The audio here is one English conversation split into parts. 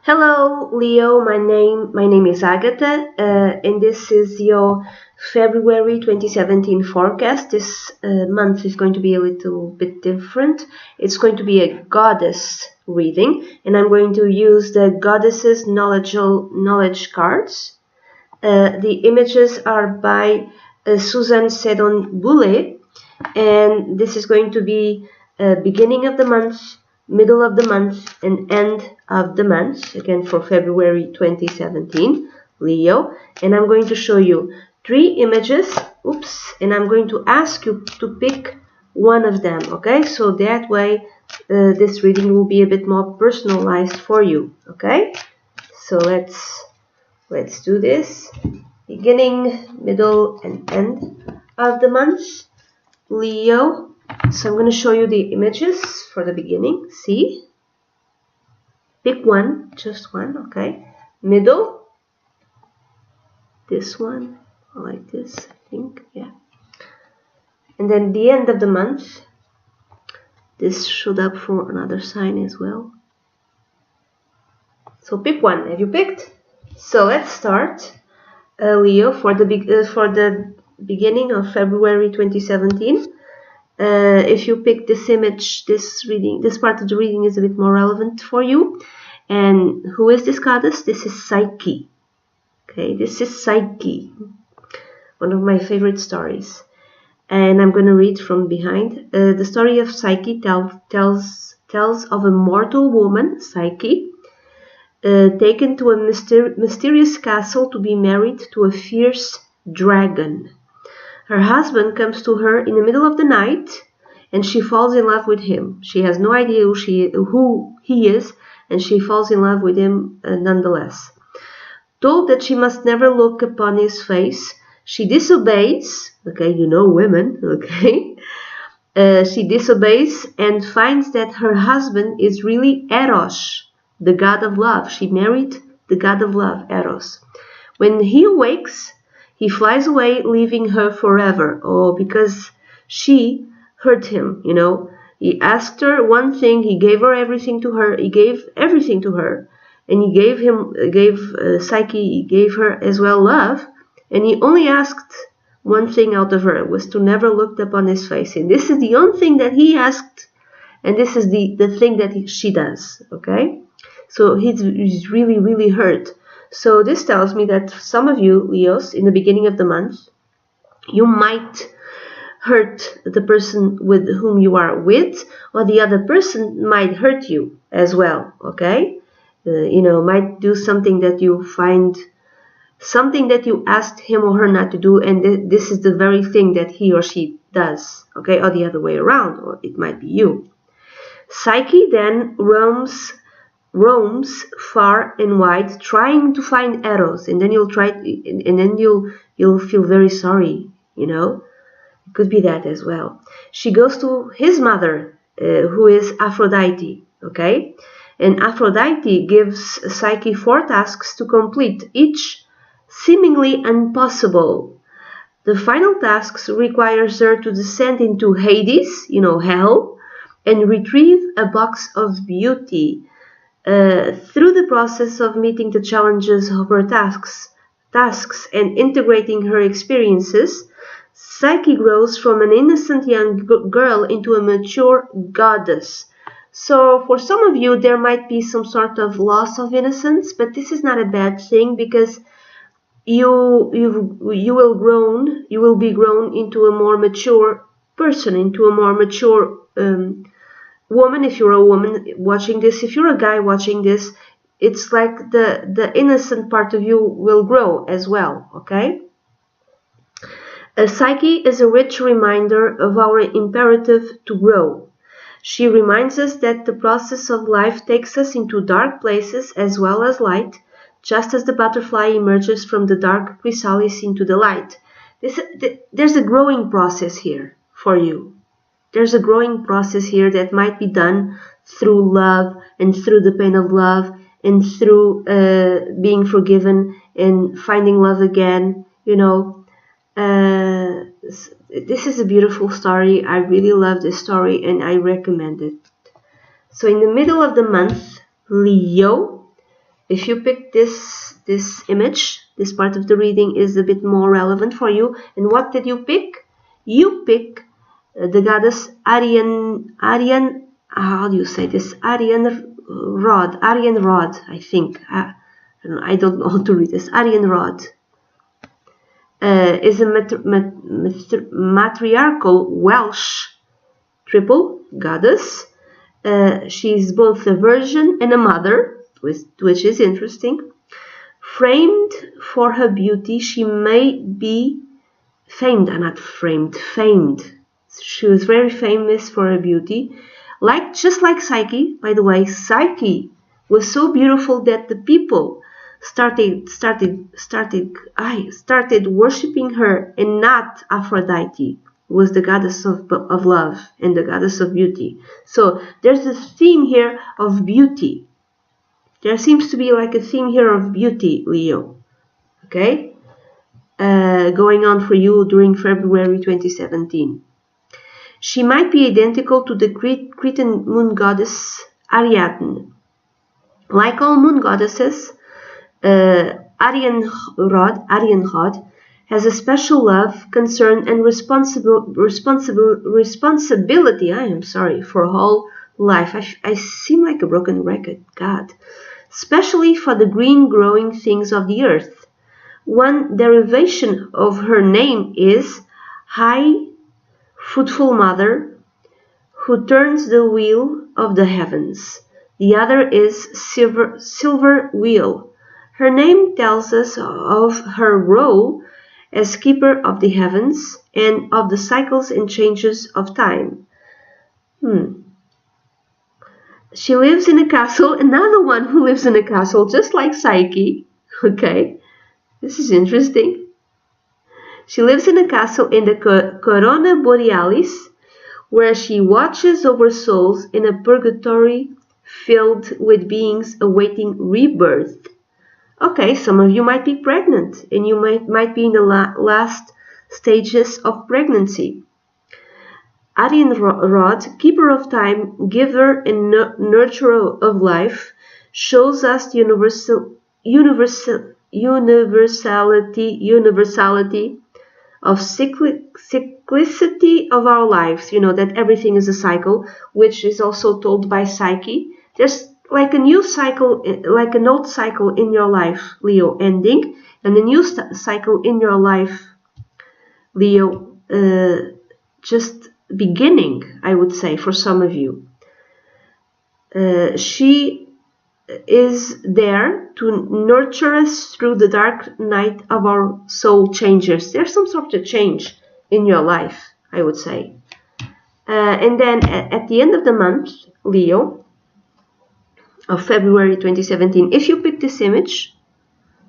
Hello, Leo. My name is Agatha, and this is your February 2017 forecast. This month is going to be a little bit different. It's going to be a goddess reading, and I'm going to use the goddesses knowledge cards. The images are by Susan Sedon Boulay, and this is going to be beginning of the month, middle of the month, and end of the month, again for February 2017, Leo. And I'm going to show you three images, and I'm going to ask you to pick one of them, okay? So that way this reading will be a bit more personalized for you, okay? So let's do this. Beginning, middle, and end of the month, Leo. So I'm going to show you the images for the beginning. See? Pick one, just one, okay? Middle, this one, I like this, I think, yeah. And then the end of the month, this showed up for another sign as well. So pick one. Have you picked? So let's start, Leo, for the beginning of February 2017. If you pick this image, this part of the reading is a bit more relevant for you. And who is this goddess? This is Psyche. Okay, this is Psyche, one of my favorite stories. And I'm going to read from behind. The story of Psyche tells of a mortal woman, Psyche, taken to a mysterious castle to be married to a fierce dragon. Her husband comes to her in the middle of the night, and she falls in love with him. She has no idea who he is, and she falls in love with him nonetheless. Told that she must never look upon his face, she disobeys. Okay, you know women, okay? She disobeys and finds that her husband is really Eros, the god of love. She married the god of love, Eros. When he awakes, he flies away, leaving her forever. Oh, because she hurt him, you know. He asked her one thing, he gave her everything to her, he gave everything to her. And he gave Psyche, he gave her as well love. And he only asked one thing out of her, was to never look upon his face. And this is the only thing that he asked, and this is the thing that she does, okay? So he's really, really hurt. So this tells me that some of you, Leos, in the beginning of the month, you might hurt the person with whom you are with, or the other person might hurt you as well, okay? Might do something that you find, something that you asked him or her not to do, and this is the very thing that he or she does, okay? Or the other way around, or it might be you. Psyche then roams far and wide, trying to find Eros, and then you'll feel very sorry. It could be that as well. She goes to his mother, who is Aphrodite. Okay, and Aphrodite gives Psyche 4 tasks to complete, each seemingly impossible. The final tasks requires her to descend into Hades, hell, and retrieve a box of beauty. Through the process of meeting the challenges of her tasks and integrating her experiences, Psyche grows from an innocent young girl into a mature goddess. So for some of you, there might be some sort of loss of innocence, but this is not a bad thing, because you will be grown into a more mature person, into a more mature woman. If you're a woman watching this, if you're a guy watching this, it's like the innocent part of you will grow as well, okay? Psyche is a rich reminder of our imperative to grow. She reminds us that the process of life takes us into dark places as well as light, just as the butterfly emerges from the dark chrysalis into the light. There's a growing process here for you. There's a growing process here that might be done through love and through the pain of love and through being forgiven and finding love again. This is a beautiful story. I really love this story and I recommend it. So in the middle of the month, Leo, If you pick this image, this part of the reading is a bit more relevant for you. And what did you pick? You pick the goddess Aryan. How do you say this? Aryan Rod, I think. I don't know how to read this. Aryan Rod is a matriarchal Welsh triple goddess. She is both a virgin and a mother, which is interesting. Famed for her beauty, she may be famed. She was very famous for her beauty. Just like Psyche, by the way, Psyche was so beautiful that the people started worshipping her, and not Aphrodite, who was the goddess of love and the goddess of beauty. So there's a theme here of beauty. There seems to be like a theme here of beauty, Leo. Okay? Going on for you during February 2017. She might be identical to the Cretan moon goddess Ariadne. Like all moon goddesses, Aryan Rod has a special love, concern, and responsibility. For whole life. I seem like a broken record. God. Especially for the green growing things of the earth. One derivation of her name is High Fruitful Mother, who turns the wheel of the heavens. The other is Silver Wheel. Her name tells us of her role as keeper of the heavens and of the cycles and changes of time. She lives in a castle, another one who lives in a castle, just like Psyche. Okay, this is interesting. She lives in a castle in the Corona Borealis, where she watches over souls in a purgatory filled with beings awaiting rebirth. Okay, some of you might be pregnant, and you might be in the last stages of pregnancy. Aryan Rod, keeper of time, giver and nurturer of life, shows us the universality of cyclicity of our lives. You know that everything is a cycle, which is also told by Psyche. There's like a new cycle, like an old cycle in your life, Leo, ending, and a new cycle in your life, Leo, just beginning, I would say, for some of you. She is there to nurture us through the dark night of our soul changes. There's some sort of change in your life, I would say. And then at the end of the month, Leo, of February 2017, if you pick this image,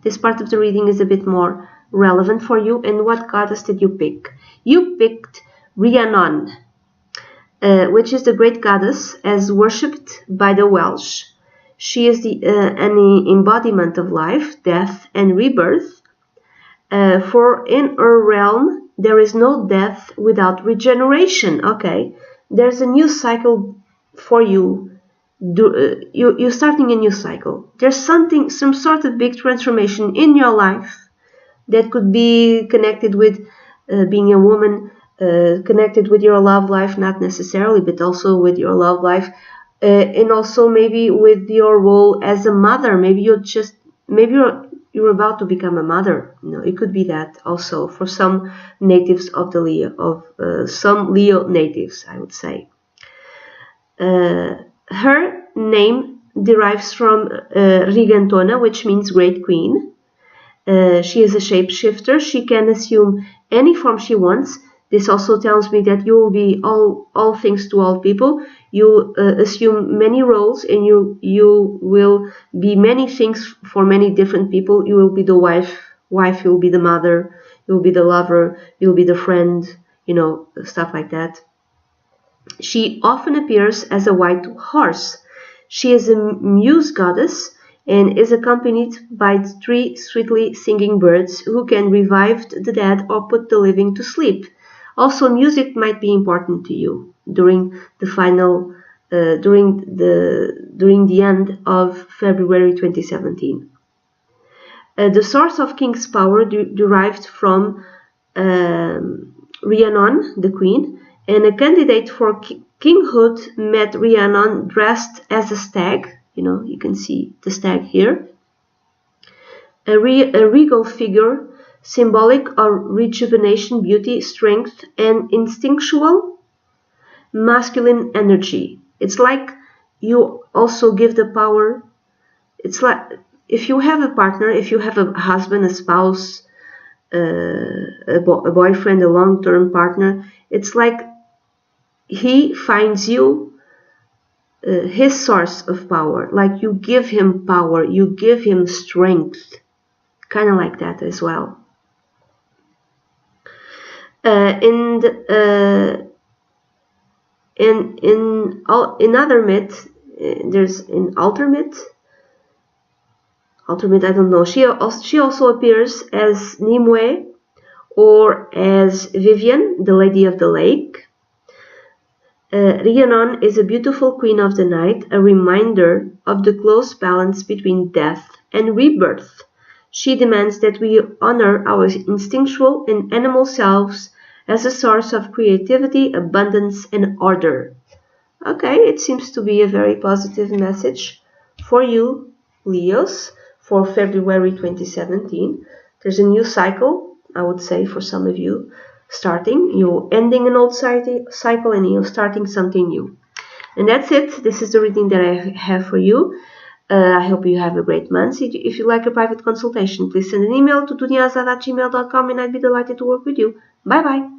this part of the reading is a bit more relevant for you. And what goddess did you pick? You picked Rhiannon, which is the great goddess as worshipped by the Welsh. She is an embodiment of life, death, and rebirth. For in her realm, there is no death without regeneration. Okay, there's a new cycle for you. You're starting a new cycle. There's some sort of big transformation in your life that could be connected with being a woman, connected with your love life, not necessarily, but also with your love life, and also maybe with your role as a mother. Maybe you're about to become a mother. You know, it could be that also for some natives of the Leo, some Leo natives, I would say. Her name derives from Rigantona, which means great queen. She is a shapeshifter. She can assume any form she wants. This also tells me that you will be all things to all people. You assume many roles, and you will be many things for many different people. You will be the wife, you will be the mother, you will be the lover, you will be the friend, you know, stuff like that. She often appears as a white horse. She is a muse goddess and is accompanied by 3 sweetly singing birds who can revive the dead or put the living to sleep. Also, music might be important to you during the final during the end of February 2017. The source of King's power derived from Rhiannon, the queen, and a candidate for kinghood met Rhiannon dressed as a stag. You can see the stag here. A regal figure, symbolic of rejuvenation, beauty, strength, and instinctual masculine energy. It's like you also give the power. It's like if you have a partner, if you have a husband, a spouse, a boyfriend, a long-term partner, it's like he finds you his source of power. Like you give him power, you give him strength. Kind of like that as well. In other myths, there's in altar myth. I don't know. She also appears as Nimue or as Vivian, the Lady of the Lake. Rhiannon is a beautiful queen of the night, a reminder of the close balance between death and rebirth. She demands that we honor our instinctual and animal selves as a source of creativity, abundance, and order. Okay, it seems to be a very positive message for you, Leos, for February 2017. There's a new cycle, I would say, for some of you, starting. You're ending an old cycle and you're starting something new. And that's it. This is the reading that I have for you. I hope you have a great month. If you like a private consultation, please send an email to dunyazade@gmail.com and I'd be delighted to work with you. Bye-bye.